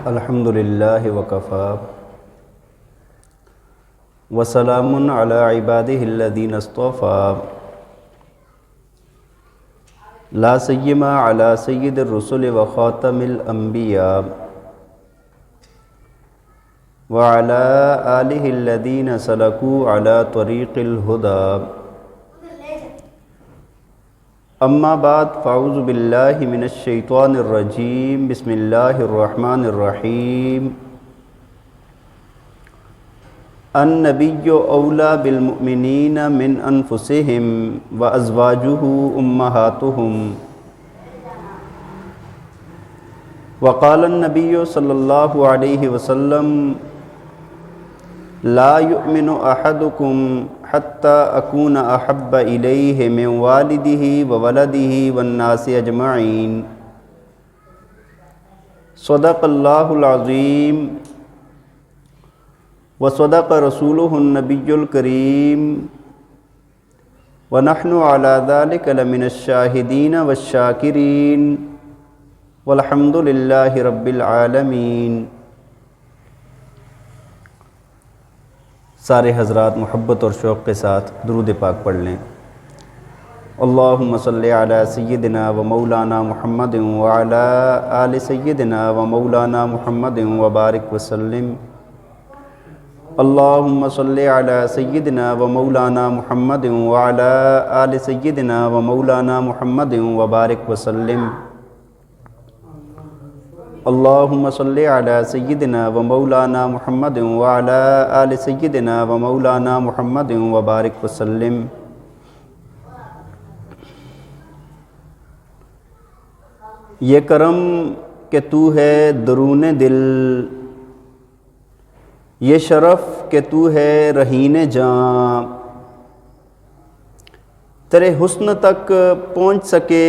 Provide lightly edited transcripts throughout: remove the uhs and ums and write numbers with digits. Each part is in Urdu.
الحمد للہ وکفی وسلام علی عبادہ الذین اصطفی لا سیما علی سید الرسل وخاتم الانبیاء وعلی آلہ الذین سلکوا علی طریق الہدی اما بعد فاعوذ باللہ من الشیطان الرجیم بسم اللہ الرحمن الرحیم النبی اولی بالمؤمنین من انفسہم وازواجہ امہاتہم وقال النبی صلی اللہ علیہ وسلم لا یؤمن احدکم حتی اکون احب الیہ من والدہ وولدہ والناس اجمعین صدق اللہ العظیم وصدق رسولہ النبی الکریم ونحن علی ذلک لمن الشاہدین والشاکرین والحمد للہ رب العالمین۔ سارے حضرات محبت اور شوق کے ساتھ درود پاک پڑھ لیں۔ اللہم صلی علی سیدنا و مولانا محمد وعلی آل سیدنا و مولانا محمد وبارک وسلم۔ اللہم صلی علی سیدنا و مولانا محمد وعلی آل سیدنا و مولانا محمد وبارک وسلم۔ اللہم صلی علی سیدنا و مولانا محمد وعلی آل سیدنا و مولانا محمد وبارک وسلم۔ یہ کرم کہ تو ہے درون دل، یہ شرف کہ تو ہے رہین جاں، تیرے حسن تک پہنچ سکے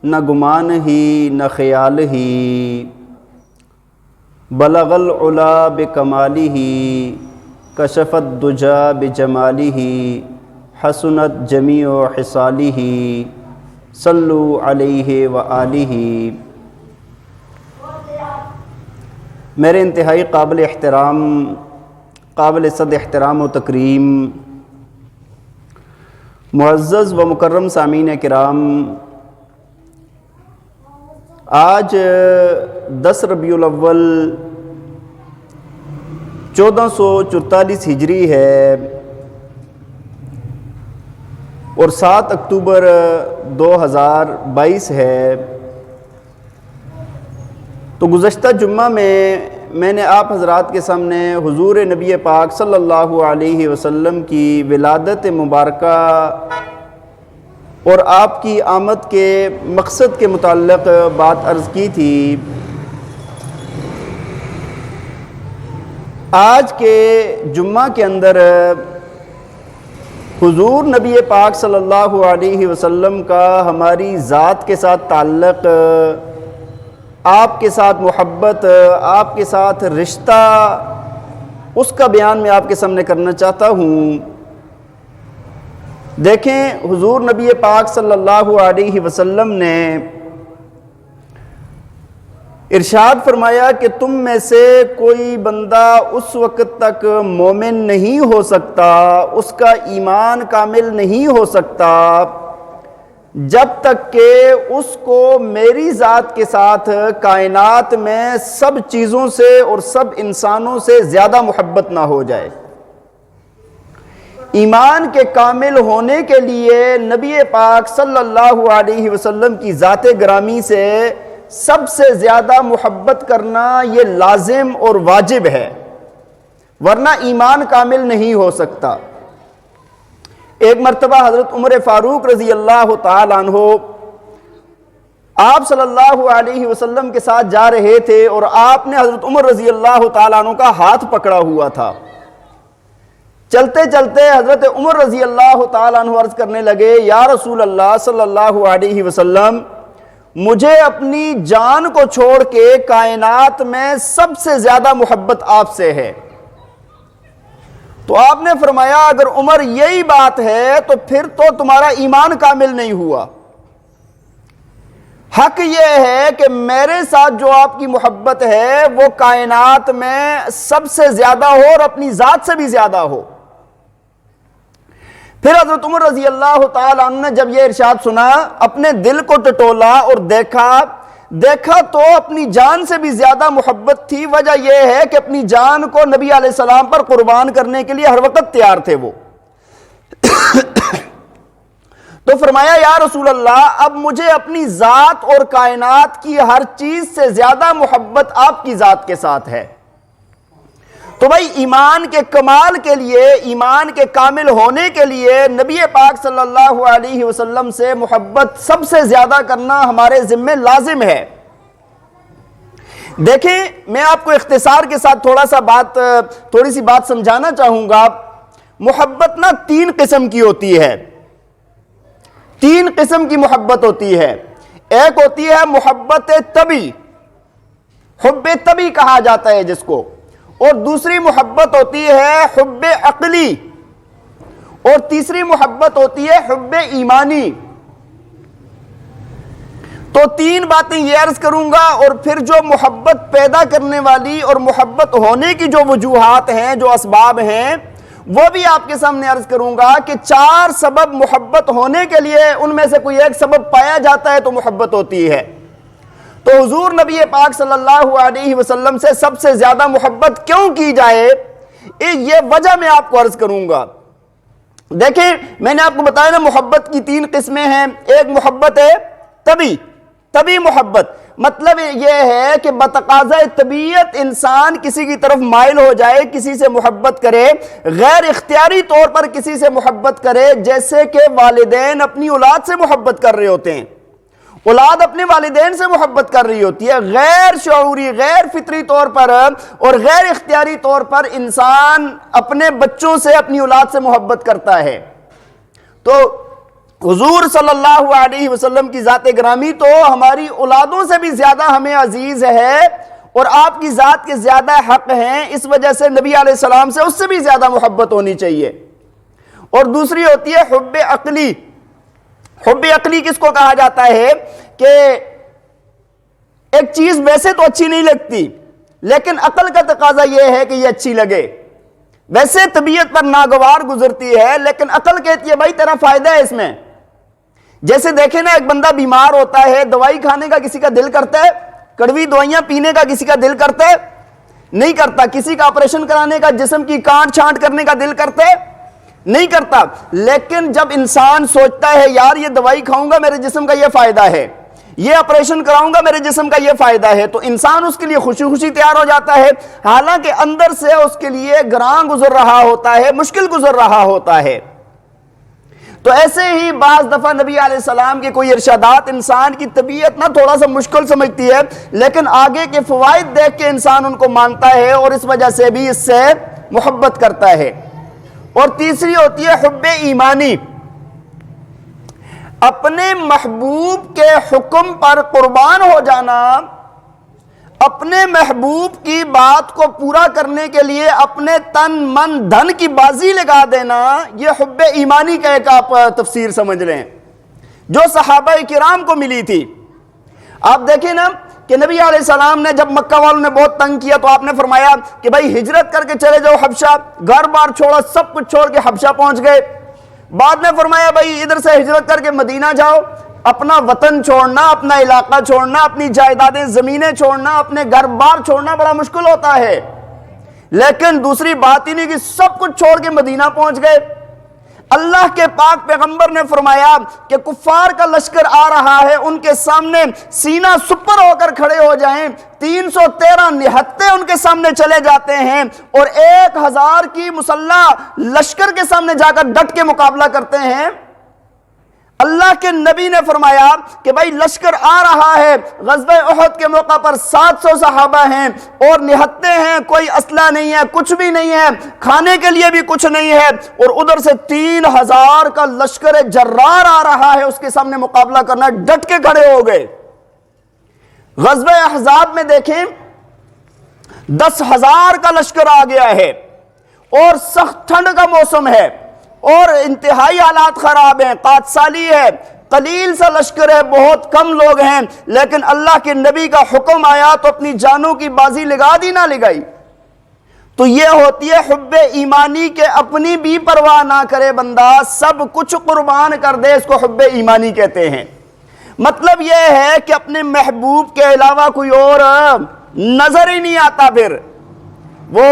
نہ گمان ہی نہ خیال ہی، بلغ العلا بکمالہ کشف الدجا بجمالہ حسنت جمیع خصالہ صلو علیہ وآلہ۔ میرے انتہائی قابل احترام، قابل صد احترام و تکریم معزز و مکرم سامعین کرام، آج 10 ربیع الاول 1444 ہجری ہے اور 7 اکتوبر 2022 ہے۔ تو گزشتہ جمعہ میں نے آپ حضرات کے سامنے حضور نبی پاک صلی اللہ علیہ وسلم کی ولادت مبارکہ اور آپ کی آمد کے مقصد کے متعلق بات عرض کی تھی۔ آج کے جمعہ کے اندر حضور نبی پاک صلی اللہ علیہ وسلم کا ہماری ذات کے ساتھ تعلق، آپ کے ساتھ محبت، آپ کے ساتھ رشتہ، اس کا بیان میں آپ کے سامنے کرنا چاہتا ہوں۔ دیکھیں، حضور نبی پاک صلی اللہ علیہ وسلم نے ارشاد فرمایا کہ تم میں سے کوئی بندہ اس وقت تک مومن نہیں ہو سکتا، اس کا ایمان کامل نہیں ہو سکتا جب تک کہ اس کو میری ذات کے ساتھ کائنات میں سب چیزوں سے اور سب انسانوں سے زیادہ محبت نہ ہو جائے۔ ایمان کے کامل ہونے کے لیے نبی پاک صلی اللہ علیہ وسلم کی ذات گرامی سے سب سے زیادہ محبت کرنا یہ لازم اور واجب ہے، ورنہ ایمان کامل نہیں ہو سکتا۔ ایک مرتبہ حضرت عمر فاروق رضی اللہ تعالیٰ عنہ آپ صلی اللہ علیہ وسلم کے ساتھ جا رہے تھے اور آپ نے حضرت عمر رضی اللہ تعالیٰ عنہ کا ہاتھ پکڑا ہوا تھا۔ چلتے چلتے حضرت عمر رضی اللہ تعالیٰ عنہ عرض کرنے لگے، یا رسول اللہ صلی اللہ علیہ وسلم، مجھے اپنی جان کو چھوڑ کے کائنات میں سب سے زیادہ محبت آپ سے ہے۔ تو آپ نے فرمایا، اگر عمر یہی بات ہے تو پھر تو تمہارا ایمان کامل نہیں ہوا۔ حق یہ ہے کہ میرے ساتھ جو آپ کی محبت ہے وہ کائنات میں سب سے زیادہ ہو اور اپنی ذات سے بھی زیادہ ہو۔ پھر حضرت عمر رضی اللہ تعالیٰ عنہ نے جب یہ ارشاد سنا، اپنے دل کو ٹٹولا اور دیکھا تو اپنی جان سے بھی زیادہ محبت تھی۔ وجہ یہ ہے کہ اپنی جان کو نبی علیہ السلام پر قربان کرنے کے لیے ہر وقت تیار تھے وہ۔ تو فرمایا یا رسول اللہ، اب مجھے اپنی ذات اور کائنات کی ہر چیز سے زیادہ محبت آپ کی ذات کے ساتھ ہے۔ تو بھائی ایمان کے کمال کے لیے، ایمان کے کامل ہونے کے لیے نبی پاک صلی اللہ علیہ وسلم سے محبت سب سے زیادہ کرنا ہمارے ذمہ لازم ہے۔ دیکھیں، میں آپ کو اختصار کے ساتھ تھوڑی سی بات سمجھانا چاہوں گا۔ محبت نا 3 قسم کی ہوتی ہے، 3 قسم کی محبت ہوتی ہے۔ ایک ہوتی ہے محبت طبی، حب طبی کہا جاتا ہے جس کو، اور دوسری محبت ہوتی ہے حب عقلی، اور تیسری محبت ہوتی ہے حب ایمانی۔ تو 3 باتیں یہ عرض کروں گا، اور پھر جو محبت پیدا کرنے والی اور محبت ہونے کی جو وجوہات ہیں، جو اسباب ہیں، وہ بھی آپ کے سامنے عرض کروں گا کہ 4 سبب محبت ہونے کے لیے ان میں سے کوئی ایک سبب پایا جاتا ہے تو محبت ہوتی ہے۔ تو حضور نبی پاک صلی اللہ علیہ وسلم سے سب سے زیادہ محبت کیوں کی جائے، یہ وجہ میں آپ کو عرض کروں گا۔ دیکھیں، میں نے آپ کو بتایا نا محبت کی 3 قسمیں ہیں۔ ایک محبت ہے طبی محبت، مطلب یہ ہے کہ بتقاضۂ طبیعت انسان کسی کی طرف مائل ہو جائے، کسی سے محبت کرے، غیر اختیاری طور پر کسی سے محبت کرے، جیسے کہ والدین اپنی اولاد سے محبت کر رہے ہوتے ہیں، اولاد اپنے والدین سے محبت کر رہی ہوتی ہے۔ غیر شعوری، غیر فطری طور پر اور غیر اختیاری طور پر انسان اپنے بچوں سے، اپنی اولاد سے محبت کرتا ہے۔ تو حضور صلی اللہ علیہ وسلم کی ذات گرامی تو ہماری اولادوں سے بھی زیادہ ہمیں عزیز ہے، اور آپ کی ذات کے زیادہ حق ہیں، اس وجہ سے نبی علیہ السلام سے اس سے بھی زیادہ محبت ہونی چاہیے۔ اور دوسری ہوتی ہے حب عقلی۔ حب عقلی کس کو کہا جاتا ہے کہ ایک چیز ویسے تو اچھی نہیں لگتی، لیکن عقل کا تقاضا یہ ہے کہ یہ اچھی لگے۔ ویسے طبیعت پر ناگوار گزرتی ہے، لیکن عقل کہتی ہے بھائی تیرا فائدہ ہے اس میں۔ جیسے دیکھیں نا، ایک بندہ بیمار ہوتا ہے، دوائی کھانے کا کسی کا دل کرتا ہے؟ کڑوی دوائیاں پینے کا کسی کا دل کرتا ہے؟ نہیں کرتا۔ کسی کا آپریشن کرانے کا، جسم کی کانٹ چھانٹ کرنے کا دل کرتا ہے؟ نہیں کرتا۔ لیکن جب انسان سوچتا ہے یار یہ دوائی کھاؤں گا میرے جسم کا یہ فائدہ ہے، یہ آپریشن کراؤں گا میرے جسم کا یہ فائدہ ہے، تو انسان اس کے لیے خوشی خوشی تیار ہو جاتا ہے، حالانکہ اندر سے اس کے لیے گراں گزر رہا ہوتا ہے، مشکل گزر رہا ہوتا ہے۔ تو ایسے ہی بعض دفعہ نبی علیہ السلام کے کوئی ارشادات انسان کی طبیعت نہ تھوڑا سا مشکل سمجھتی ہے، لیکن آگے کے فوائد دیکھ کے انسان ان کو مانتا ہے، اور اس وجہ سے بھی اس سے محبت کرتا ہے۔ اور تیسری ہوتی ہے حب ایمانی۔ اپنے محبوب کے حکم پر قربان ہو جانا، اپنے محبوب کی بات کو پورا کرنے کے لیے اپنے تن من دھن کی بازی لگا دینا، یہ حب ایمانی کا ایک آپ تفسیر سمجھ لیں جو صحابہ کرام کو ملی تھی۔ آپ دیکھیں نا کہ نبی علیہ السلام نے جب مکہ والوں نے بہت تنگ کیا تو آپ نے فرمایا کہ بھائی ہجرت کر کے چلے جاؤ حبشہ، گھر بار چھوڑا، سب کچھ چھوڑ کے حبشہ پہنچ گئے۔ بعد میں فرمایا بھائی ادھر سے ہجرت کر کے مدینہ جاؤ، اپنا وطن چھوڑنا، اپنا علاقہ چھوڑنا، اپنی جائیدادیں زمینیں چھوڑنا، اپنے گھر بار چھوڑنا بڑا مشکل ہوتا ہے، لیکن دوسری بات ہی نہیں کہ سب کچھ چھوڑ کے مدینہ پہنچ گئے۔ اللہ کے پاک پیغمبر نے فرمایا کہ کفار کا لشکر آ رہا ہے، ان کے سامنے سینہ سپر ہو کر کھڑے ہو جائیں، 313 نہتے ان کے سامنے چلے جاتے ہیں، اور 1000 کی مسلح لشکر کے سامنے جا کر ڈٹ کے مقابلہ کرتے ہیں۔ اللہ کے نبی نے فرمایا کہ بھائی لشکر آ رہا ہے، غزوہ احد کے موقع پر 700 صحابہ ہیں اور نہتے ہیں، کوئی اسلحہ نہیں ہے، کچھ بھی نہیں ہے، کھانے کے لیے بھی کچھ نہیں ہے، اور ادھر سے 3000 کا لشکر جرار آ رہا ہے، اس کے سامنے مقابلہ کرنا، ڈٹ کے کھڑے ہو گئے۔ غزوہ احزاب میں دیکھیں 10,000 کا لشکر آ گیا ہے، اور سخت ٹھنڈ کا موسم ہے، اور انتہائی حالات خراب ہیں، قحط سالی ہے، قلیل سا لشکر ہے، بہت کم لوگ ہیں، لیکن اللہ کے نبی کا حکم آیا تو اپنی جانوں کی بازی لگا دی نہ لگائی؟ تو یہ ہوتی ہے حب ایمانی کے اپنی بھی پرواہ نہ کرے بندہ، سب کچھ قربان کر دے، اس کو حب ایمانی کہتے ہیں۔ مطلب یہ ہے کہ اپنے محبوب کے علاوہ کوئی اور نظر ہی نہیں آتا۔ پھر وہ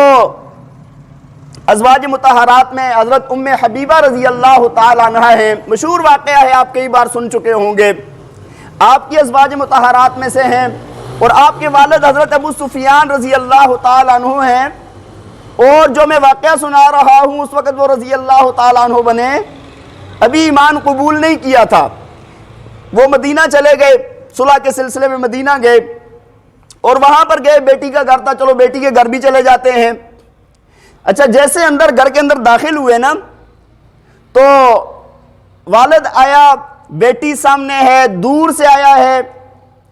ازواج مطہرات میں حضرت ام حبیبہ رضی اللہ تعالی عنہ ہے، مشہور واقعہ ہے، آپ کئی بار سن چکے ہوں گے، آپ کی ازواج مطہرات میں سے ہیں، اور آپ کے والد حضرت ابو سفیان رضی اللہ تعالی عنہ ہیں، اور جو میں واقعہ سنا رہا ہوں اس وقت وہ رضی اللہ تعالی عنہ بنے، ابھی ایمان قبول نہیں کیا تھا۔ وہ مدینہ چلے گئے، صلح کے سلسلے میں مدینہ گئے، اور وہاں پر گئے، بیٹی کا گھر تھا، چلو بیٹی کے گھر بھی چلے جاتے ہیں۔ اچھا، جیسے گھر کے اندر داخل ہوئے نا، تو والد آیا، بیٹی سامنے ہے، دور سے آیا ہے،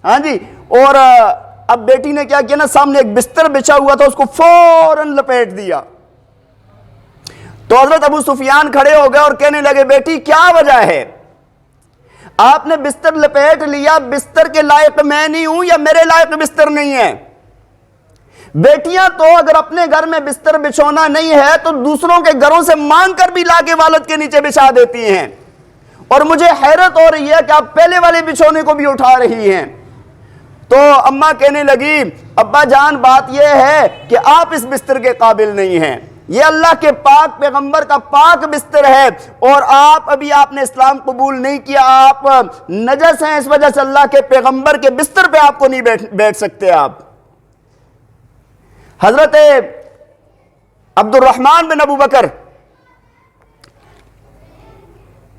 ہاں جی، اور اب بیٹی نے کیا کیا نا، سامنے ایک بستر بچھا ہوا تھا، اس کو فوراً لپیٹ دیا۔ تو حضرت ابو سفیان کھڑے ہو گئے اور کہنے لگے، بیٹی کیا وجہ ہے؟ آپ نے بستر لپیٹ لیا، بستر کے لائق میں نہیں ہوں یا میرے لائق بستر نہیں ہے؟ بیٹیاں تو اگر اپنے گھر میں بستر بچھونا نہیں ہے تو دوسروں کے گھروں سے مانگ کر بھی لا کے والد کے نیچے بچھا دیتی ہیں، اور مجھے حیرت ہو رہی ہے کہ آپ پہلے والے بچھونے کو بھی اٹھا رہی ہیں۔ تو اماں کہنے لگی، ابا جان بات یہ ہے کہ آپ اس بستر کے قابل نہیں ہیں، یہ اللہ کے پاک پیغمبر کا پاک بستر ہے، اور ابھی آپ نے اسلام قبول نہیں کیا، آپ نجس ہیں، اس وجہ سے اللہ کے پیغمبر کے بستر پہ آپ کو نہیں بیٹھ سکتے آپ۔ حضرت عبد الرحمن بن ابو بکر،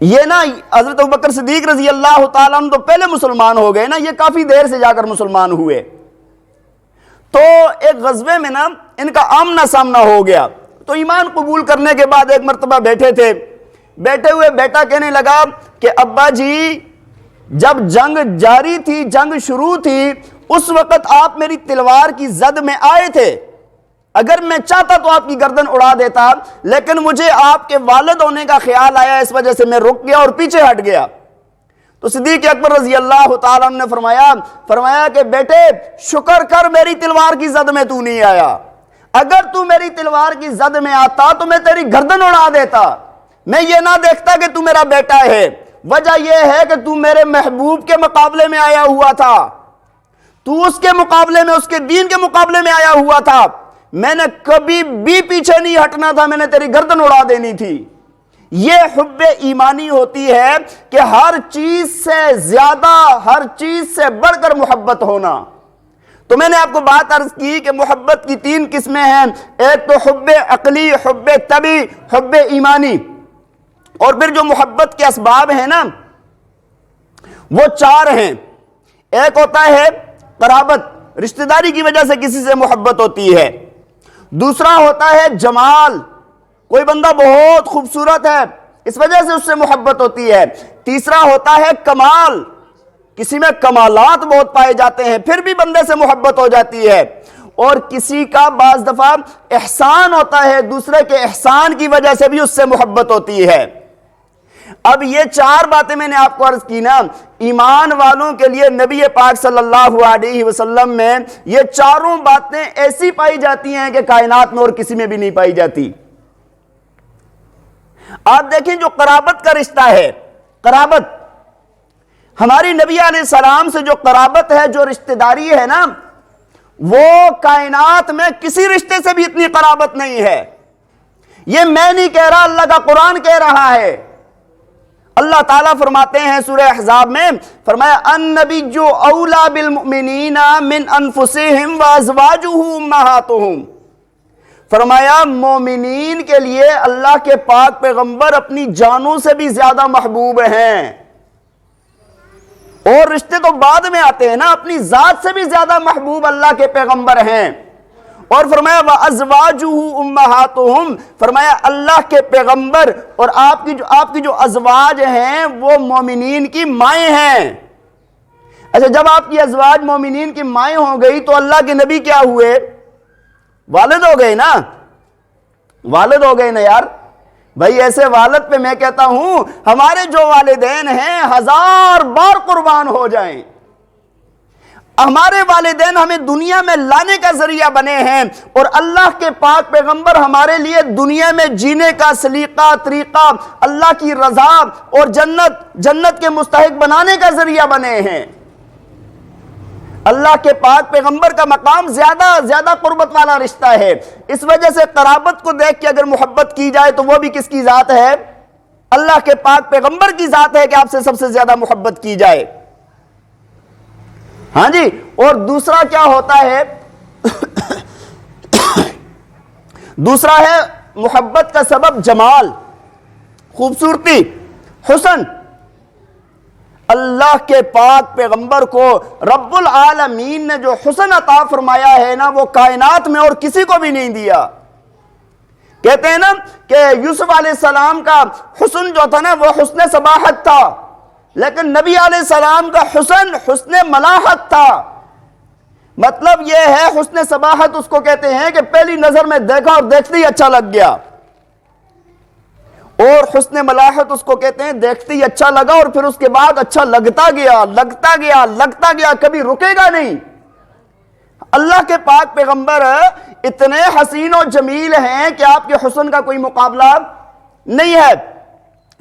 یہ نا حضرت ابو بکر صدیق رضی اللہ تعالیٰ عنہ تو پہلے مسلمان ہو گئے نا، یہ کافی دیر سے جا کر مسلمان ہوئے۔ تو ایک غزوے میں نا ان کا آمنا سامنا ہو گیا، تو ایمان قبول کرنے کے بعد ایک مرتبہ بیٹھے تھے، بیٹھے ہوئے بیٹا کہنے لگا کہ ابا جی، جب جنگ جاری تھی، جنگ شروع تھی، اس وقت آپ میری تلوار کی زد میں آئے تھے، اگر میں چاہتا تو آپ کی گردن اڑا دیتا، لیکن مجھے آپ کے والد ہونے کا خیال آیا، اس وجہ سے میں رک گیا اور پیچھے ہٹ گیا۔ تو صدیق اکبر رضی اللہ تعالیٰ عنہ نے فرمایا کہ بیٹے شکر کر میری تلوار کی زد میں تو نہیں آیا، اگر تو میری تلوار کی زد میں آتا تو میں تیری گردن اڑا دیتا، میں یہ نہ دیکھتا کہ تو میرا بیٹا ہے، وجہ یہ ہے کہ تو میرے محبوب کے مقابلے میں آیا ہوا تھا، تو اس کے مقابلے میں، اس کے دین کے مقابلے میں آیا ہوا تھا، میں نے کبھی بھی پیچھے نہیں ہٹنا تھا، میں نے تیری گردن اڑا دینی تھی۔ یہ حب ایمانی ہوتی ہے کہ ہر چیز سے زیادہ، ہر چیز سے بڑھ کر محبت ہونا۔ تو میں نے آپ کو بات عرض کی کہ محبت کی 3 قسمیں ہیں، ایک تو حب عقلی، حب طبعی، حب ایمانی، اور پھر جو محبت کے اسباب ہیں نا وہ 4 ہیں۔ ایک ہوتا ہے قرابت، رشتہ داری کی وجہ سے کسی سے محبت ہوتی ہے۔ دوسرا ہوتا ہے جمال، کوئی بندہ بہت خوبصورت ہے، اس وجہ سے اس سے محبت ہوتی ہے۔ تیسرا ہوتا ہے کمال، کسی میں کمالات بہت پائے جاتے ہیں، پھر بھی بندے سے محبت ہو جاتی ہے۔ اور کسی کا بعض دفعہ احسان ہوتا ہے، دوسرے کے احسان کی وجہ سے بھی اس سے محبت ہوتی ہے۔ اب یہ 4 باتیں میں نے آپ کو عرض کی نا، ایمان والوں کے لیے نبی پاک صلی اللہ علیہ وسلم میں یہ 4 باتیں ایسی پائی جاتی ہیں کہ کائنات میں اور کسی میں بھی نہیں پائی جاتی۔ آپ دیکھیں جو قرابت کا رشتہ ہے، قرابت ہماری نبی علیہ السلام سے جو قرابت ہے، جو رشتہ داری ہے نا، وہ کائنات میں کسی رشتے سے بھی اتنی قرابت نہیں ہے۔ یہ میں نہیں کہہ رہا، اللہ کا قرآن کہہ رہا ہے۔ اللہ تعالیٰ فرماتے ہیں سورہ احزاب میں، فرمایا النبی اولیٰ بالمؤمنین من انفسہم وازواجہ امہاتہم، فرمایا مومنین کے لیے اللہ کے پاک پیغمبر اپنی جانوں سے بھی زیادہ محبوب ہیں، اور رشتے تو بعد میں آتے ہیں نا، اپنی ذات سے بھی زیادہ محبوب اللہ کے پیغمبر ہیں۔ اور فرمایا وَأَزْوَاجُهُ أُمَّهَاتُهُمْ، فرمایا اللہ کے پیغمبر اور آپ کی جو ازواج ہیں وہ مومنین کی مائیں ہیں۔ اچھا، جب آپ کی ازواج مومنین کی مائیں ہو گئی تو اللہ کے نبی کیا ہوئے؟ والد ہو گئے نا، والد ہو گئے نا یار۔ بھائی ایسے والد پہ میں کہتا ہوں ہمارے جو والدین ہیں 1000 بار قربان ہو جائیں. ہمارے والدین ہمیں دنیا میں لانے کا ذریعہ بنے ہیں اور اللہ کے پاک پیغمبر ہمارے لیے دنیا میں جینے کا سلیقہ طریقہ، اللہ کی رضا اور جنت کے مستحق بنانے کا ذریعہ بنے ہیں. اللہ کے پاک پیغمبر کا مقام زیادہ قربت والا رشتہ ہے. اس وجہ سے قرابت کو دیکھ کے اگر محبت کی جائے تو وہ بھی کس کی ذات ہے؟ اللہ کے پاک پیغمبر کی ذات ہے کہ آپ سے سب سے زیادہ محبت کی جائے. ہاں جی. اور دوسرا کیا ہوتا ہے؟ دوسرا ہے محبت کا سبب جمال، خوبصورتی، حسن. اللہ کے پاک پیغمبر کو رب العالمین نے جو حسن عطا فرمایا ہے نا، وہ کائنات میں اور کسی کو بھی نہیں دیا. کہتے ہیں نا کہ یوسف علیہ السلام کا حسن جو تھا نا وہ حسن صباحت تھا، لیکن نبی علیہ السلام کا حسن ملاحت تھا. مطلب یہ ہے حسن صباحت اس کو کہتے ہیں کہ پہلی نظر میں دیکھا اور دیکھتے ہی اچھا لگ گیا، اور حسن ملاحت اس کو کہتے ہیں دیکھتے ہی اچھا لگا اور پھر اس کے بعد اچھا لگتا گیا کبھی رکے گا نہیں. اللہ کے پاک پیغمبر اتنے حسین و جمیل ہیں کہ آپ کے حسن کا کوئی مقابلہ نہیں ہے.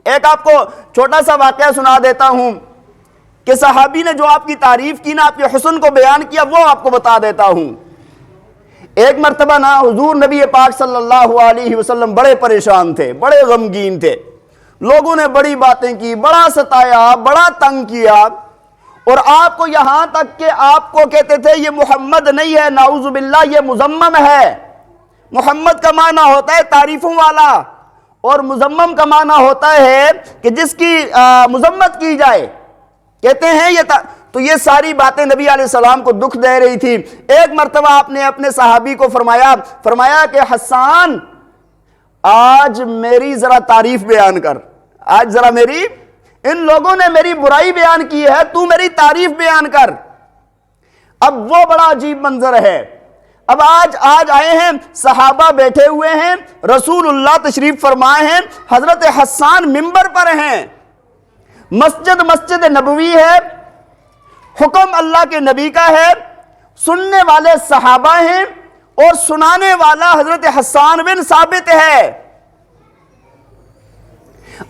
ایک آپ کو چھوٹا سا واقعہ سنا دیتا ہوں کہ صحابی نے جو آپ کی تعریف کی نا، آپ کے حسن کو بیان کیا، وہ آپ کو بتا دیتا ہوں. ایک مرتبہ نا حضور نبی پاک صلی اللہ علیہ وسلم بڑے پریشان تھے، بڑے غمگین تھے. لوگوں نے بڑی باتیں کی، بڑا ستایا، بڑا تنگ کیا، اور آپ کو یہاں تک کہ آپ کو کہتے تھے یہ محمد نہیں ہے، نعوذ باللہ یہ مذمم ہے. محمد کا معنی ہوتا ہے تعریفوں والا، اور مذمم کا معنی ہوتا ہے کہ جس کی مذمت کی جائے. کہتے ہیں تو یہ ساری باتیں نبی علیہ السلام کو دکھ دے رہی تھی. ایک مرتبہ آپ نے اپنے صحابی کو فرمایا کہ حسان آج میری ذرا تعریف بیان کر، آج ذرا ان لوگوں نے میری برائی بیان کی ہے، تو میری تعریف بیان کر. اب وہ بڑا عجیب منظر ہے. اب آج آئے ہیں، صحابہ بیٹھے ہوئے ہیں، رسول اللہ تشریف فرمائے ہیں، حضرت حسان منبر پر ہیں، مسجد نبوی ہے، حکم اللہ کے نبی کا ہے، سننے والے صحابہ ہیں اور سنانے والا حضرت حسان بن ثابت ہے.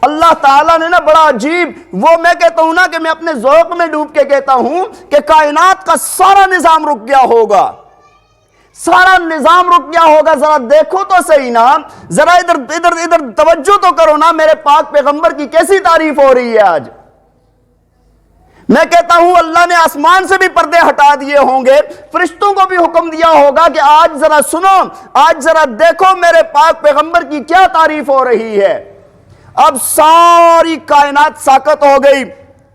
اللہ تعالیٰ نے نا بڑا عجیب، وہ میں کہتا ہوں نا کہ میں اپنے ذوق میں ڈوب کے کہتا ہوں کہ کائنات کا سارا نظام رک گیا ہوگا، سارا نظام رک گیا ہوگا. ذرا دیکھو تو صحیح نا، ذرا ادھر توجہ تو کرو نا، میرے پاک پیغمبر کی کیسی تعریف ہو رہی ہے آج. میں کہتا ہوں اللہ نے آسمان سے بھی پردے ہٹا دیے ہوں گے، فرشتوں کو بھی حکم دیا ہوگا کہ آج ذرا سنو، آج ذرا دیکھو میرے پاک پیغمبر کی کیا تعریف ہو رہی ہے. اب ساری کائنات ساکت ہو گئی.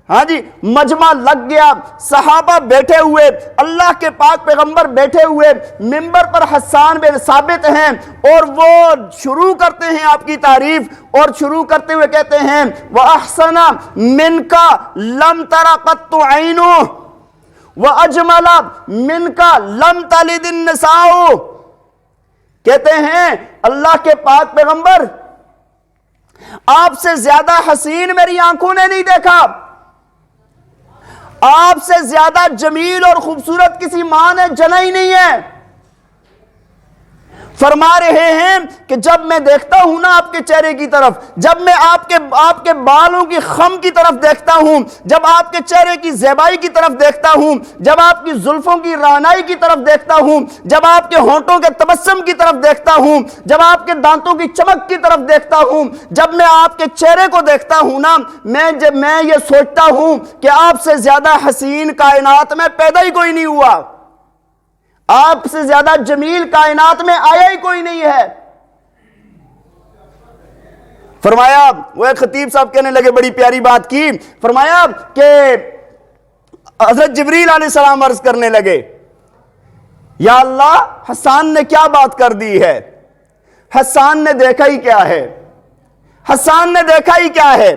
ہاں جی، مجمع لگ گیا، صحابہ بیٹھے ہوئے، اللہ کے پاک پیغمبر بیٹھے ہوئے، منبر پر حسان بن ثابت ہیں اور وہ شروع کرتے ہیں آپ کی تعریف، اور شروع کرتے ہوئے کہتے ہیں وَأَحْسَنَ مِنْكَ لَمْ تَرَ قَطُّ عَيْنُ وَأَجْمَلَ مِنْكَ لَمْ تَلِدِ النِّسَاءُ. کہتے ہیں اللہ کے پاک پیغمبر آپ سے زیادہ حسین میری آنکھوں نے نہیں دیکھا، آپ سے زیادہ جمیل اور خوبصورت کسی ماں نے جنا ہی نہیں ہے. فرما رہے ہیں کہ جب میں دیکھتا ہوں نا آپ کے چہرے کی طرف، جب میں آپ کے بالوں کی خم کی طرف دیکھتا ہوں، جب آپ کے چہرے کی زیبائی کی طرف دیکھتا ہوں، جب آپ کی زلفوں کی رعنائی کی طرف دیکھتا ہوں، جب آپ کے ہونٹوں کے تبسم کی طرف دیکھتا ہوں، جب آپ کے دانتوں کی چمک کی طرف دیکھتا ہوں، جب میں آپ کے چہرے کو دیکھتا ہوں نا، میں یہ سوچتا ہوں کہ آپ سے زیادہ حسین کائنات میں پیدا ہی کوئی نہیں ہوا، آپ سے زیادہ جمیل کائنات میں آیا ہی کوئی نہیں ہے. فرمایا، وہ ایک خطیب صاحب کہنے لگے، بڑی پیاری بات کی، فرمایا کہ حضرت جبریل علیہ السلام عرض کرنے لگے یا اللہ حسان نے کیا بات کر دی ہے، حسان نے دیکھا ہی کیا ہے، حسان نے دیکھا ہی کیا ہے.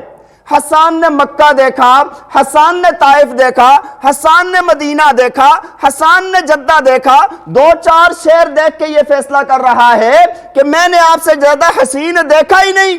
حسان نے مکہ دیکھا، حسان نے طائف دیکھا، حسان نے مدینہ دیکھا، حسان نے جدہ دیکھا، 2-4 شہر دیکھ کے یہ فیصلہ کر رہا ہے کہ میں نے آپ سے زیادہ حسین دیکھا ہی نہیں.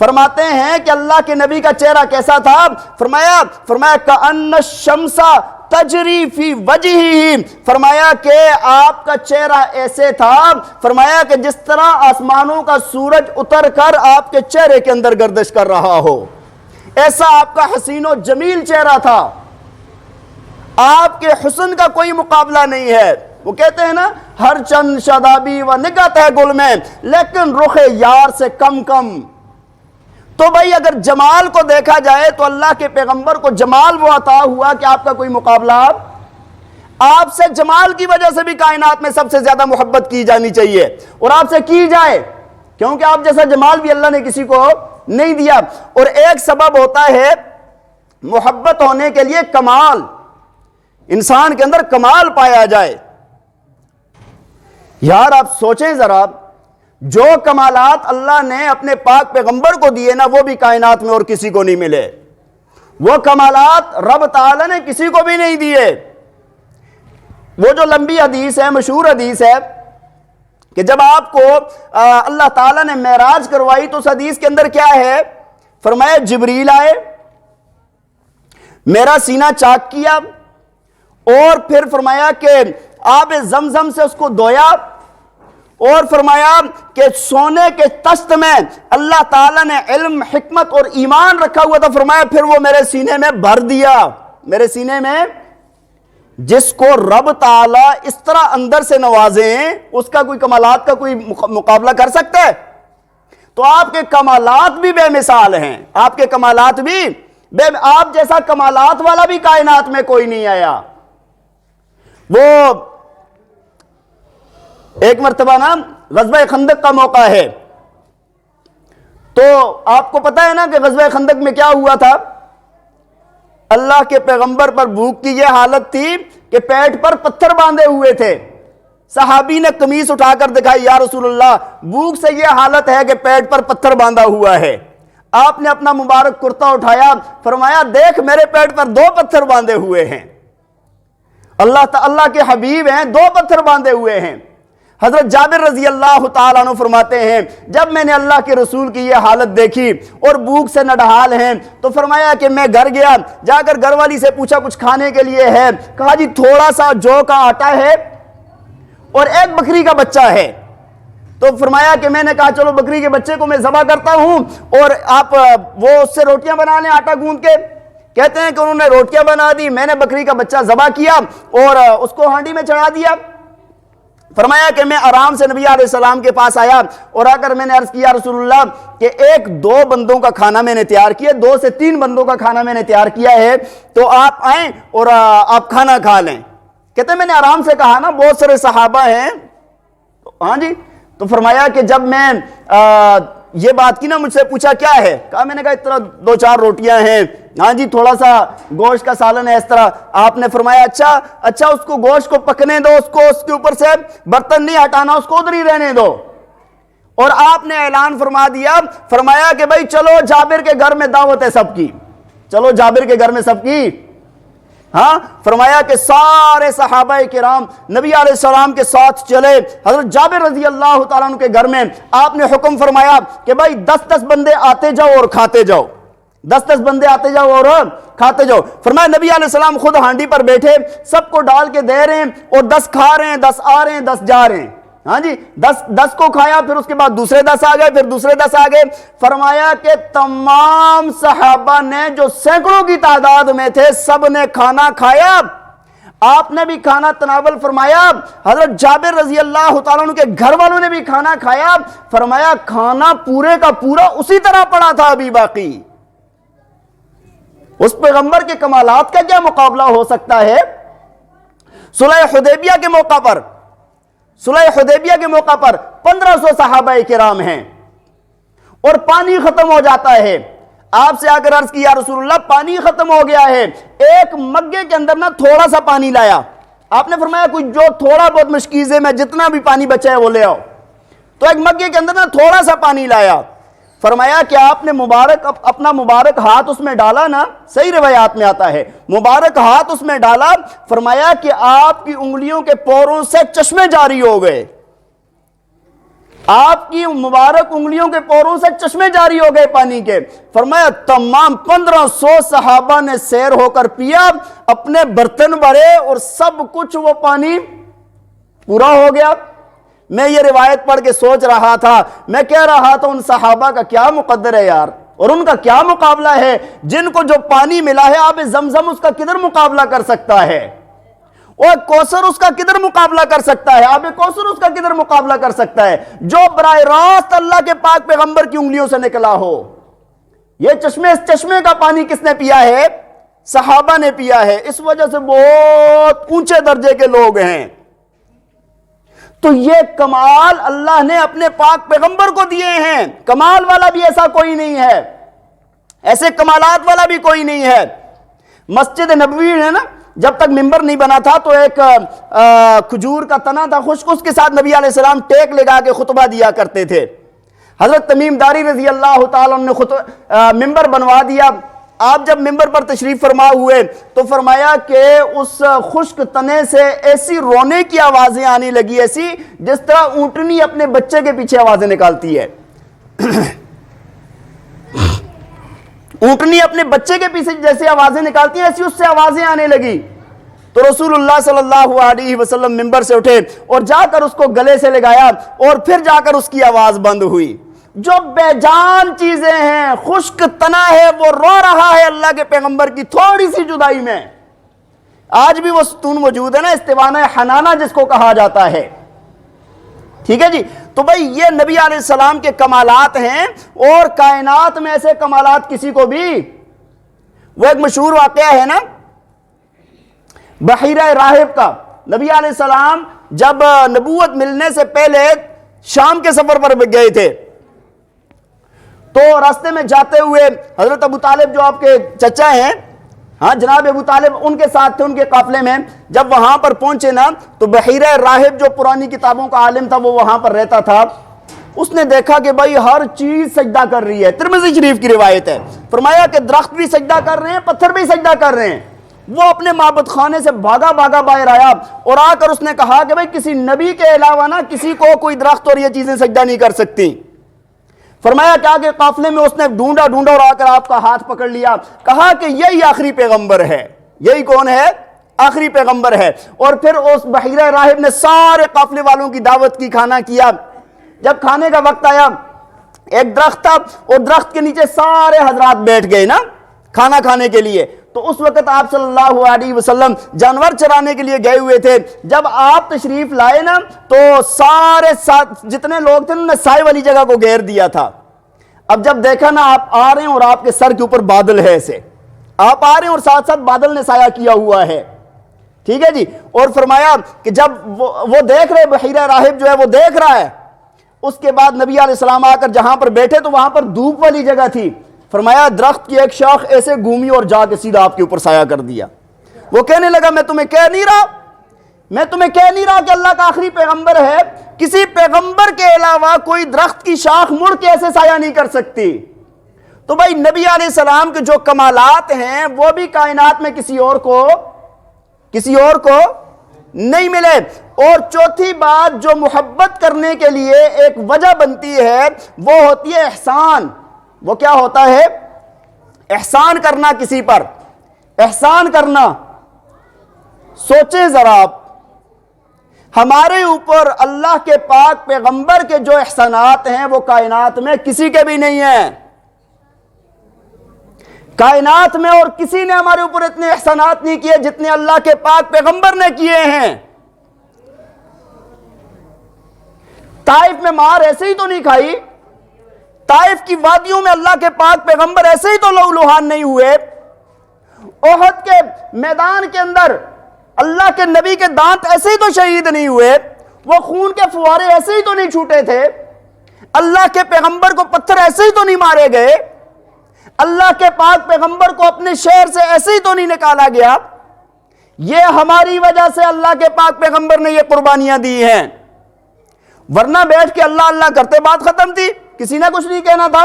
فرماتے ہیں کہ اللہ کے نبی کا چہرہ کیسا تھا؟ فرمایا کأن الشمس تجری فی وجہہ، فرمایا کہ آپ کا چہرہ ایسے تھا، فرمایا کہ جس طرح آسمانوں کا سورج اتر کر آپ کے چہرے کے اندر گردش کر رہا ہو، ایسا آپ کا حسین و جمیل چہرہ تھا، آپ کے حسن کا کوئی مقابلہ نہیں ہے۔ وہ کہتے ہیں نا، ہر چند شادابی و نگہت ہے گل میں، لیکن رخ یار سے کم کم۔ تو بھائی اگر جمال کو دیکھا جائے تو اللہ کے پیغمبر کو جمال وہ عطا ہوا کہ آپ کا کوئی مقابلہ آپ سے جمال کی وجہ سے بھی کائنات میں سب سے زیادہ محبت کی جانی چاہیے، اور آپ سے کی جائے، کیونکہ آپ جیسا جمال بھی اللہ نے کسی کو نہیں دیا۔ اور ایک سبب ہوتا ہے محبت ہونے کے لیے کمال، انسان کے اندر کمال پایا جائے۔ یار آپ سوچیں ذرا، جو کمالات اللہ نے اپنے پاک پیغمبر کو دیے نا، وہ بھی کائنات میں اور کسی کو نہیں ملے، وہ کمالات رب تعالی نے کسی کو بھی نہیں دیے۔ وہ جو لمبی حدیث ہے، مشہور حدیث ہے کہ جب آپ کو اللہ تعالیٰ نے معراج کروائی تو اس حدیث کے اندر کیا ہے؟ فرمایا جبریل آئے، میرا سینہ چاک کیا، اور پھر فرمایا کہ آب زمزم سے اس کو دھویا، اور فرمایا کہ سونے کے تشت میں اللہ تعالیٰ نے علم، حکمت اور ایمان رکھا ہوا تھا، فرمایا پھر وہ میرے سینے میں بھر دیا۔ میرے سینے میں جس کو رب تعالیٰ اس طرح اندر سے نوازیں، اس کا کوئی کمالات کا کوئی مقابلہ کر سکتا ہے؟ تو آپ کے کمالات بھی بے مثال ہیں، آپ کے کمالات بھی آپ جیسا کمالات والا بھی کائنات میں کوئی نہیں آیا۔ وہ ایک مرتبہ نا غزوہ خندق کا موقع ہے، تو آپ کو پتہ ہے نا کہ غزوہ خندق میں کیا ہوا تھا؟ اللہ کے پیغمبر پر بھوک کی یہ حالت تھی کہ پیٹ پر پتھر باندھے ہوئے تھے۔ صحابی نے قمیص اٹھا کر دکھائی، یا رسول اللہ بھوک سے یہ حالت ہے کہ پیٹ پر پتھر باندھا ہوا ہے۔ آپ نے اپنا مبارک کرتا اٹھایا، فرمایا دیکھ میرے پیٹ پر 2 پتھر باندھے ہوئے ہیں، اللہ کے حبیب ہیں، 2 پتھر باندھے ہوئے ہیں۔ حضرت جابر رضی اللہ تعالیٰ عنہ فرماتے ہیں جب میں نے اللہ کے رسول کی یہ حالت دیکھی اور بھوک سے نڈھال ہیں تو فرمایا کہ میں گھر گیا، جا کر گھر والی سے پوچھا کچھ کھانے کے لیے ہے؟ کہا جی تھوڑا سا جو کا آٹا ہے اور ایک بکری کا بچہ ہے۔ تو فرمایا کہ میں نے کہا چلو بکری کے بچے کو میں ذبح کرتا ہوں اور آپ وہ اس سے روٹیاں بنا لیں آٹا گوندھ کے۔ کہتے ہیں کہ انہوں نے روٹیاں بنا دی، میں نے بکری کا بچہ ذبح کیا اور اس کو ہانڈی میں چڑھا دیا۔ فرمایا کہ میں آرام سے نبی علیہ السلام کے پاس آیا اور آ کر میں نے عرض کیا رسول اللہ کہ 1-2 بندوں کا کھانا میں نے تیار کیا، 2 سے 3 بندوں کا کھانا میں نے تیار کیا ہے، تو آپ آئیں اور آپ کھانا کھا لیں۔ کہتے ہیں میں نے آرام سے کہا نا بہت سارے صحابہ ہیں، ہاں جی۔ تو فرمایا کہ جب میں یہ بات کی نا، مجھ سے پوچھا کیا ہے؟ کہا میں نے کہا اس طرح 2-4 روٹیاں ہیں، ہاں جی تھوڑا سا گوشت کا سالن ہے اس طرح۔ آپ نے فرمایا اچھا اس کو گوشت کو پکنے دو، اس کے اوپر سے برتن نہیں ہٹانا، اس کو ادھر ہی رہنے دو۔ اور آپ نے اعلان فرما دیا، فرمایا کہ بھائی چلو جابر کے گھر میں دعوت ہے سب کی، چلو جابر کے گھر میں سب کی۔ ہاں فرمایا کہ سارے صحابہ کرام نبی علیہ السلام کے ساتھ چلے حضرت جابر رضی اللہ تعالیٰ عنہ کے گھر میں۔ آپ نے حکم فرمایا کہ بھائی 10-10 بندے آتے جاؤ اور کھاتے جاؤ، 10-10 بندے آتے جاؤ اور کھاتے جاؤ۔ فرمایا نبی علیہ السلام خود ہانڈی پر بیٹھے سب کو ڈال کے دے رہے ہیں اور 10 کھا رہے ہیں، 10 آ رہے ہیں، 10 جا رہے ہیں۔ ہاں جی 10 کو کھایا، پھر اس کے بعد دوسرے 10 آ گئے، پھر دوسرے 10 آ گئے۔ فرمایا کہ تمام صحابہ نے جو سینکڑوں کی تعداد میں تھے سب نے کھانا کھایا۔ آپ نے بھی کھانا تناول فرمایا، حضرت جابر رضی اللہ تعالیٰ عنہ کے گھر والوں نے بھی کھانا کھایا۔ فرمایا کھانا پورے کا پورا اسی طرح پڑا تھا ابھی باقی۔ اس پیغمبر کے کمالات کا کیا مقابلہ ہو سکتا ہے؟ صلح حدیبیہ کے موقع پر 1500 صحابہ کرام ہیں اور پانی ختم ہو جاتا ہے۔ آپ سے آ کر عرض کیا رسول اللہ پانی ختم ہو گیا ہے، ایک مگے کے اندر نا تھوڑا سا پانی لایا۔ آپ نے فرمایا کوئی جو تھوڑا بہت مشکیزے میں جتنا بھی پانی بچا ہے وہ لے آؤ۔ تو ایک مگے کے اندر نا تھوڑا سا پانی لایا۔ فرمایا کہ آپ نے اپنا مبارک ہاتھ اس میں ڈالا نا، صحیح روایات میں آتا ہے مبارک ہاتھ اس میں ڈالا، فرمایا کہ آپ کی انگلیوں کے پوروں سے چشمے جاری ہو گئے۔ آپ کی مبارک انگلیوں کے پوروں سے چشمے جاری ہو گئے پانی کے۔ فرمایا تمام 1500 صحابہ نے سیر ہو کر پیا، اپنے برتن بھرے اور سب کچھ وہ پانی پورا ہو گیا۔ میں یہ روایت پڑھ کے سوچ رہا تھا، میں کہہ رہا تھا ان صحابہ کا کیا مقدر ہے یار، اور ان کا کیا مقابلہ ہے، جن کو جو پانی ملا ہے آب زمزم اس کا کدھر مقابلہ کر سکتا ہے، اور کوثر اس کا کدھر مقابلہ کر سکتا ہے، آب کوثر اس کا کدھر مقابلہ کر سکتا ہے، جو براہ راست اللہ کے پاک پیغمبر کی انگلیوں سے نکلا ہو۔ یہ چشمے کا پانی کس نے پیا ہے؟ صحابہ نے پیا ہے۔ اس وجہ سے بہت اونچے درجے کے لوگ ہیں۔ تو یہ کمال اللہ نے اپنے پاک پیغمبر کو دیے ہیں۔ کمال والا بھی ایسا کوئی نہیں ہے، ایسے کمالات والا بھی کوئی نہیں ہے۔ مسجد نبوی ہے نا، جب تک ممبر نہیں بنا تھا تو ایک کھجور کا تنا تھا خشک، اس کے ساتھ نبی علیہ السلام ٹیک لگا کے خطبہ دیا کرتے تھے۔ حضرت تمیم داری رضی اللہ تعالیٰ نے ممبر بنوا دیا۔ آپ جب ممبر پر تشریف فرما ہوئے تو فرمایا کہ اس خشک تنے سے ایسی رونے کی آوازیں آنے لگی، ایسی جس طرح اونٹنی اپنے بچے کے پیچھے آوازیں نکالتی ہے۔ اونٹنی اپنے بچے کے پیچھے جیسے آوازیں نکالتی ہیں ایسی اس سے آوازیں آنے لگی۔ تو رسول اللہ صلی اللہ علیہ وسلم ممبر سے اٹھے اور جا کر اس کو گلے سے لگایا، اور پھر جا کر اس کی آواز بند ہوئی۔ جو بے جان چیزیں ہیں، خشک تنا ہے، وہ رو رہا ہے اللہ کے پیغمبر کی تھوڑی سی جدائی میں۔ آج بھی وہ ستون موجود ہے نا، استوانہ حنانہ جس کو کہا جاتا ہے، ٹھیک ہے جی۔ تو بھائی یہ نبی علیہ السلام کے کمالات ہیں، اور کائنات میں ایسے کمالات کسی کو بھی، وہ ایک مشہور واقعہ ہے نا بحیرہ راہب کا۔ نبی علیہ السلام جب نبوت ملنے سے پہلے شام کے سفر پر گئے تھے، تو راستے میں جاتے ہوئے حضرت ابو طالب جو آپ کے چچا ہیں، ہاں جناب ابو طالب ان کے ساتھ تھے، ان کے قافلے میں جب وہاں پر پہنچے نا تو بحیرہ راہب جو پرانی کتابوں کا عالم تھا وہ وہاں پر رہتا تھا۔ اس نے دیکھا کہ بھائی ہر چیز سجدہ کر رہی ہے، ترمذی شریف کی روایت ہے۔ فرمایا کہ درخت بھی سجدہ کر رہے ہیں، پتھر بھی سجدہ کر رہے ہیں۔ وہ اپنے معبد خانے سے بھاگا باہر آیا اور آ کر اس نے کہا کہ بھائی کسی نبی کے علاوہ نا کسی کو کوئی درخت اور یہ چیزیں سجدہ نہیں کر سکتی۔ فرمایا کیا کہ قافلے میں اس نے ڈھونڈا اور آ کر آپ کا ہاتھ پکڑ لیا، کہا کہ یہی آخری پیغمبر ہے۔ یہی کون ہے؟ آخری پیغمبر ہے۔ اور پھر اس بحیرہ راہب نے سارے قافلے والوں کی دعوت کی، کھانا کیا۔ جب کھانے کا وقت آیا، ایک درخت تھا اور درخت کے نیچے سارے حضرات بیٹھ گئے نا کھانا کھانے کے لیے۔ تو اس وقت آپ صلی اللہ علیہ وسلم جانور چرانے کے لیے گئے ہوئے تھے۔ جب آپ تشریف لائے نا تو سارے جتنے لوگ تھے انہوں نے سائے والی جگہ کو گھیر دیا تھا۔ اب جب دیکھا نا آپ آ رہے ہیں اور آپ کے سر کے اوپر بادل ہے، ایسے آپ آ رہے ہیں اور ساتھ ساتھ بادل نے سایہ کیا ہوا ہے، ٹھیک ہے جی۔ اور فرمایا کہ جب وہ دیکھ رہے، بحیرہ راہب جو ہے وہ دیکھ رہا ہے، اس کے بعد نبی علیہ السلام آ کر جہاں پر بیٹھے تو وہاں پر دھوپ والی جگہ تھی۔ فرمایا درخت کی ایک شاخ ایسے گھومی اور جا کے سیدھا آپ کے اوپر سایہ کر دیا۔ وہ کہنے لگا میں تمہیں کہہ نہیں رہا کہ اللہ کا آخری پیغمبر ہے، کسی پیغمبر کے علاوہ کوئی درخت کی شاخ مڑ کے ایسے سایہ نہیں کر سکتی۔ تو بھائی نبی علیہ السلام کے جو کمالات ہیں وہ بھی کائنات میں کسی اور کو نہیں ملے۔ اور چوتھی بات جو محبت کرنے کے لیے ایک وجہ بنتی ہے وہ ہوتی ہے احسان۔ وہ کیا ہوتا ہے؟ احسان کرنا، کسی پر احسان کرنا۔ سوچیں ذرا آپ، ہمارے اوپر اللہ کے پاک پیغمبر کے جو احسانات ہیں وہ کائنات میں کسی کے بھی نہیں ہیں۔ کائنات میں اور کسی نے ہمارے اوپر اتنے احسانات نہیں کیے جتنے اللہ کے پاک پیغمبر نے کیے ہیں۔ طائف میں مار ایسے ہی تو نہیں کھائی، طائف کی وادیوں میں اللہ کے پاک پیغمبر ایسے ہی تو لہولہان نہیں ہوئے، احد کے میدان کے اندر اللہ کے نبی کے دانت ایسے ہی تو شہید نہیں ہوئے، وہ خون کے فوارے ایسے ہی تو نہیں چھوٹے تھے، اللہ کے پیغمبر کو پتھر ایسے ہی تو نہیں مارے گئے، اللہ کے پاک پیغمبر کو اپنے شہر سے ایسے ہی تو نہیں نکالا گیا۔ یہ ہماری وجہ سے اللہ کے پاک پیغمبر نے یہ قربانیاں دی ہیں، ورنہ بیٹھ کے اللہ اللہ کرتے بات ختم تھی، کسی نے کچھ نہیں کہنا تھا۔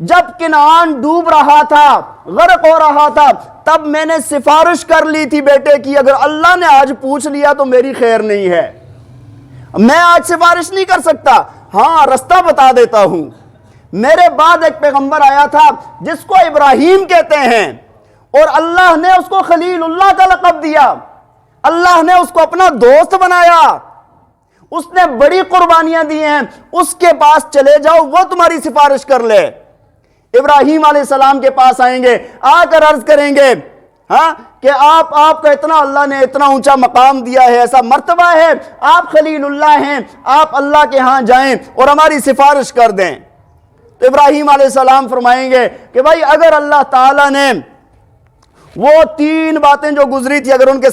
جب کنعان ڈوب رہا تھا، غرق ہو رہا تھا، تب میں نے سفارش کر لی تھی بیٹے کی، اگر اللہ نے آج پوچھ لیا تو میری خیر نہیں ہے، میں آج سفارش نہیں کر سکتا، ہاں رستہ بتا دیتا ہوں۔ میرے بعد ایک پیغمبر آیا تھا جس کو ابراہیم کہتے ہیں، اور اللہ نے اس کو خلیل اللہ کا لقب دیا، اللہ نے اس کو اپنا دوست بنایا، اس نے بڑی قربانیاں دی ہیں، اس کے پاس چلے جاؤ، وہ تمہاری سفارش کر لے۔ ابراہیم علیہ السلام کے پاس آئیں گے، آ کر عرض کریں گے ہاں کہ آپ کو اتنا اللہ نے اتنا اونچا مقام دیا ہے، ایسا مرتبہ ہے، آپ خلیل اللہ ہیں، آپ اللہ کے ہاں جائیں اور ہماری سفارش کر دیں۔ تو ابراہیم علیہ السلام فرمائیں گے کہ بھائی اگر اللہ تعالیٰ نے وہ 3 باتیں جو گزری تھی، اگر ان کے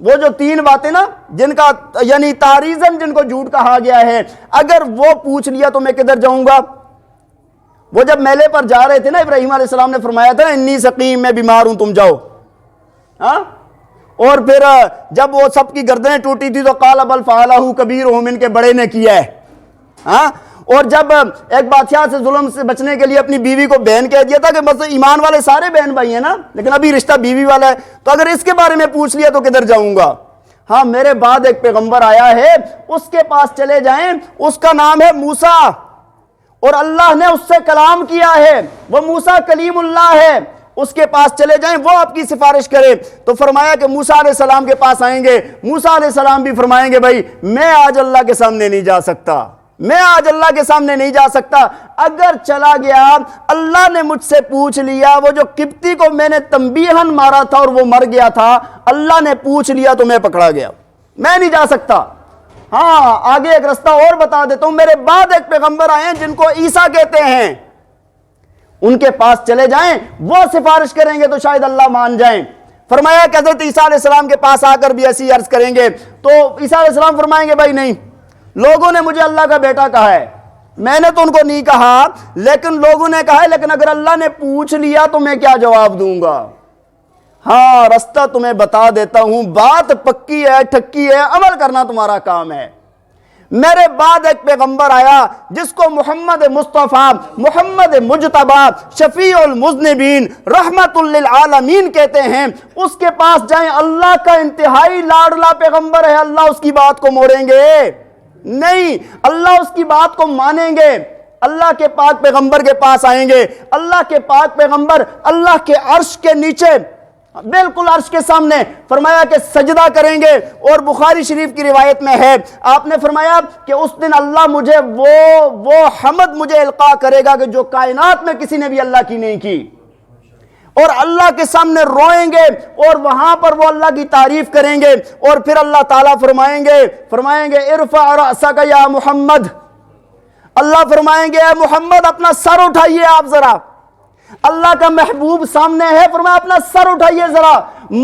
وہ جو 3 باتیں نا جن کا یعنی تاریزن جن کو جھوٹ کہا گیا ہے، اگر وہ پوچھ لیا تو میں کدھر جاؤں گا؟ وہ جب میلے پر جا رہے تھے نا، ابراہیم علیہ السلام نے فرمایا تھا انی سقیم، میں بیمار ہوں، تم جاؤ۔ اور پھر جب وہ سب کی گردنیں ٹوٹی تھی تو قال بل فعلہ کبیرہم، ان کے بڑے نے کیا ہے۔ اور جب ایک بادشاہ سے ظلم سے بچنے کے لیے اپنی بیوی کو بہن کہہ دیا تھا کہ بس ایمان والے سارے بہن بھائی ہیں نا، لیکن ابھی رشتہ بیوی والا ہے، تو اگر اس کے بارے میں پوچھ لیا تو کدھر جاؤں گا؟ ہاں میرے بعد ایک پیغمبر آیا ہے، اس کے پاس چلے جائیں، اس کا نام ہے موسیٰ، اور اللہ نے اس سے کلام کیا ہے، وہ موسیٰ کلیم اللہ ہے، اس کے پاس چلے جائیں، وہ آپ کی سفارش کرے۔ تو فرمایا کہ موسیٰ علیہ السلام کے پاس آئیں گے، موسیٰ علیہ السلام بھی فرمائیں گے بھائی میں آج اللہ کے سامنے نہیں جا سکتا، میں آج اللہ کے سامنے نہیں جا سکتا، اگر چلا گیا اللہ نے مجھ سے پوچھ لیا، وہ جو قبطی کو میں نے تنبیہن مارا تھا اور وہ مر گیا تھا، اللہ نے پوچھ لیا تو میں پکڑا گیا، میں نہیں جا سکتا۔ ہاں آگے ایک رستہ اور بتا دیتا ہوں، میرے بعد ایک پیغمبر آئے ہیں جن کو عیسیٰ کہتے ہیں، ان کے پاس چلے جائیں، وہ سفارش کریں گے تو شاید اللہ مان جائیں۔ فرمایا کہ حضرت عیسیٰ علیہ السلام کے پاس آ کر بھی ایسی عرض کریں گے تو عیسیٰ علیہ السلام فرمائیں گے بھائی نہیں، لوگوں نے مجھے اللہ کا بیٹا کہا ہے، میں نے تو ان کو نہیں کہا، لیکن لوگوں نے کہا ہے، لیکن اگر اللہ نے پوچھ لیا تو میں کیا جواب دوں گا؟ ہاں رستہ تمہیں بتا دیتا ہوں، بات پکی ہے، ٹھکی ہے، عمل کرنا تمہارا کام ہے۔ میرے بعد ایک پیغمبر آیا جس کو محمد مصطفیٰ، محمد مجتبی، شفیع المذنبین، رحمت للعالمین کہتے ہیں، اس کے پاس جائیں، اللہ کا انتہائی لاڈلا پیغمبر ہے، اللہ اس کی بات کو موڑیں گے نہیں، اللہ اس کی بات کو مانیں گے۔ اللہ کے پاک پیغمبر کے پاس آئیں گے، اللہ کے پاک پیغمبر اللہ کے عرش کے نیچے بالکل عرش کے سامنے فرمایا کہ سجدہ کریں گے، اور بخاری شریف کی روایت میں ہے آپ نے فرمایا کہ اس دن اللہ مجھے وہ حمد مجھے القا کرے گا کہ جو کائنات میں کسی نے بھی اللہ کی نہیں کی، اور اللہ کے سامنے روئیں گے اور وہاں پر وہ اللہ کی تعریف کریں گے، اور پھر اللہ تعالیٰ فرمائیں گے ارفع رأسک یا محمد، اللہ فرمائیں گے اے محمد اپنا سر اٹھائیے آپ ذرا، اللہ کا محبوب سامنے ہے، فرمایا اپنا سر اٹھائیے ذرا،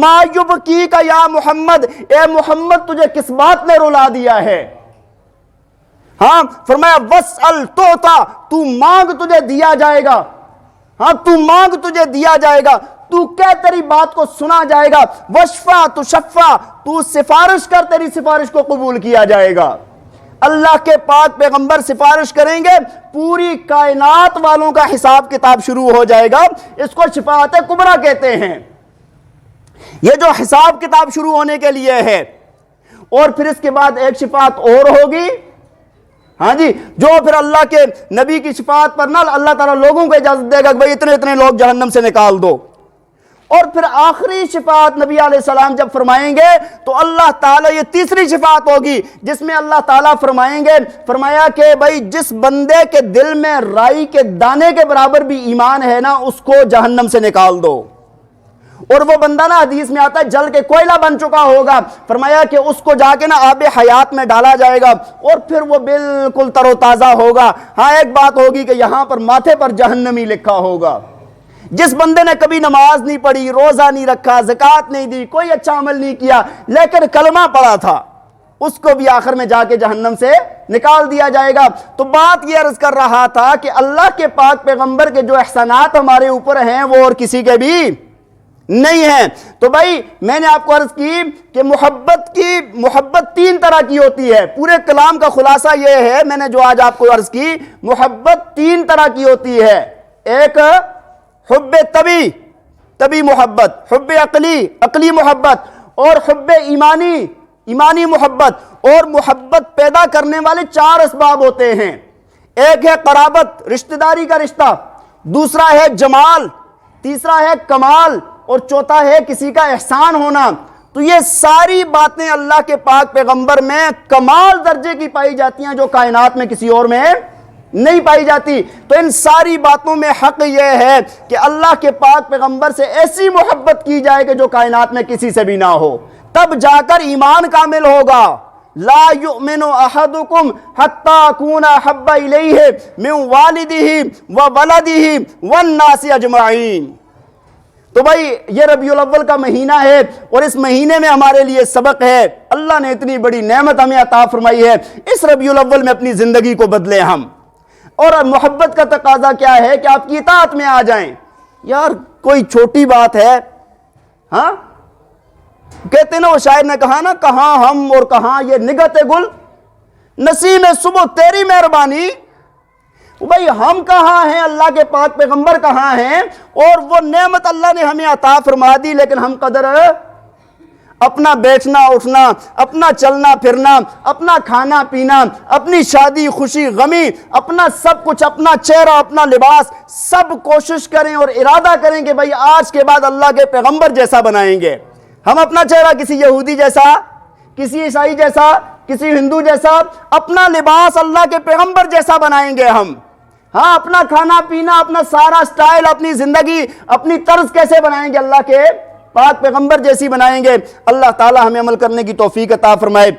ما یبکیک یا محمد، اے محمد تجھے کس بات نے رلا دیا ہے؟ ہاں فرمایا واسأل تعطا، تو مانگ تجھے دیا جائے گا، ہاں تو مانگ تجھے دیا جائے گا، تو کہہ تیری بات کو سنا جائے گا، وشفع تشفع، تو سفارش کر تیری سفارش کو قبول کیا جائے گا۔ اللہ کے پاک پیغمبر سفارش کریں گے، پوری کائنات والوں کا حساب کتاب شروع ہو جائے گا، اس کو شفاعت کبریٰ کہتے ہیں۔ یہ جو حساب کتاب شروع ہونے کے لیے ہے، اور پھر اس کے بعد ایک شفاعت اور ہوگی، ہاں جی، جو پھر اللہ کے نبی کی شفاعت پر نہ اللہ تعالیٰ لوگوں کو اجازت دے گا کہ بھئی اتنے اتنے لوگ جہنم سے نکال دو، اور پھر آخری شفاعت نبی علیہ السلام جب فرمائیں گے تو اللہ تعالیٰ یہ تیسری شفاعت ہوگی جس میں اللہ تعالیٰ فرمائیں گے، فرمایا کہ بھئی جس بندے کے دل میں رائی کے دانے کے برابر بھی ایمان ہے نا، اس کو جہنم سے نکال دو، اور وہ بندہ نا حدیث میں آتا ہے جل کے کوئلہ بن چکا ہوگا، فرمایا کہ اس کو جا کے نا آب حیات میں ڈالا جائے گا، اور پھر وہ بالکل تر و تازہ ہوگا۔ ہاں ایک بات ہوگی کہ یہاں پر ماتھے پر جہنمی لکھا ہوگا۔ جس بندے نے کبھی نماز نہیں پڑھی، روزہ نہیں رکھا، زکوٰۃ نہیں دی، کوئی اچھا عمل نہیں کیا، لیکن کلمہ پڑھا تھا، اس کو بھی آخر میں جا کے جہنم سے نکال دیا جائے گا۔ تو بات یہ عرض کر رہا تھا کہ اللہ کے پاک پیغمبر کے جو احسانات ہمارے اوپر ہیں وہ اور کسی کے بھی نہیں ہیں۔ تو بھائی میں نے آپ کو عرض کی کہ محبت تین طرح کی ہوتی ہے۔ پورے کلام کا خلاصہ یہ ہے، میں نے جو آج آپ کو عرض کی، محبت تین طرح کی ہوتی ہے۔ ایک حب طبی محبت، حب عقلی محبت، اور حب ایمانی محبت۔ اور محبت پیدا کرنے والے چار اسباب ہوتے ہیں۔ ایک ہے قرابت، رشتہ داری کا رشتہ، دوسرا ہے جمال، تیسرا ہے کمال، اور چوتھا ہے کسی کا احسان ہونا۔ تو یہ ساری باتیں اللہ کے پاک پیغمبر میں کمال درجے کی پائی جاتی ہیں، جو کائنات میں کسی اور میں نہیں پائی جاتی۔ تو ان ساری باتوں میں حق یہ ہے کہ اللہ کے پاک پیغمبر سے ایسی محبت کی جائے کہ جو کائنات میں کسی سے بھی نہ ہو، تب جا کر ایمان کامل ہوگا۔ لا یؤمن احدکم حتی اکون احب الیہ من والدہ وولدہ والناس اجمعین۔ تو بھائی یہ ربیع الاول کا مہینہ ہے، اور اس مہینے میں ہمارے لیے سبق ہے۔ اللہ نے اتنی بڑی نعمت ہمیں عطا فرمائی ہے، اس ربیع الاول میں اپنی زندگی کو بدلیں ہم۔ اور محبت کا تقاضا کیا ہے کہ آپ کی اطاعت میں آ جائیں۔ یار کوئی چھوٹی بات ہے، ہاں کہتے ہیں نا، وہ شاعر نے کہا نا، کہاں ہم اور کہاں یہ نگہت گل، نسیم صبح تیری مہربانی۔ بھائی ہم کہاں ہیں، اللہ کے پاک پیغمبر کہاں ہیں، اور وہ نعمت اللہ نے ہمیں عطا فرما دی، لیکن ہم قدر اپنا بیٹھنا اٹھنا، اپنا چلنا پھرنا، اپنا کھانا پینا، اپنی شادی خوشی غمی، اپنا سب کچھ، اپنا چہرہ، اپنا لباس، سب کوشش کریں اور ارادہ کریں کہ بھائی آج کے بعد اللہ کے پیغمبر جیسا بنائیں گے۔ ہم اپنا چہرہ کسی یہودی جیسا، کسی عیسائی جیسا، کسی ہندو جیسا، اپنا لباس اللہ کے پیغمبر جیسا بنائیں گے ہم۔ ہاں اپنا کھانا پینا، اپنا سارا سٹائل، اپنی زندگی، اپنی طرز کیسے بنائیں گے، اللہ کے پاک پیغمبر جیسی بنائیں گے۔ اللہ تعالی ہمیں عمل کرنے کی توفیق عطا فرمائے،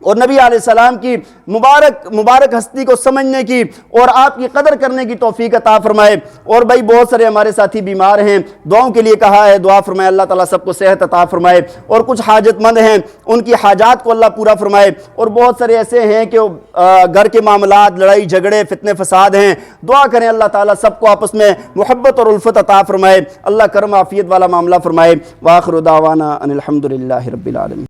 اور نبی علیہ السلام کی مبارک ہستی کو سمجھنے کی اور آپ کی قدر کرنے کی توفیق عطا فرمائے۔ اور بھائی بہت سارے ہمارے ساتھی بیمار ہیں، دعاؤں کے لیے کہا ہے، دعا فرمائے اللہ تعالیٰ سب کو صحت عطا فرمائے، اور کچھ حاجت مند ہیں ان کی حاجات کو اللہ پورا فرمائے، اور بہت سارے ایسے ہیں کہ گھر کے معاملات، لڑائی جھگڑے، فتنے فساد ہیں، دعا کریں اللہ تعالیٰ سب کو آپس میں محبت اور الفت عطا فرمائے، اللہ کرم عافیت والا معاملہ فرمائے۔ وآخر دعوانا ان الحمد للہ رب العالمین۔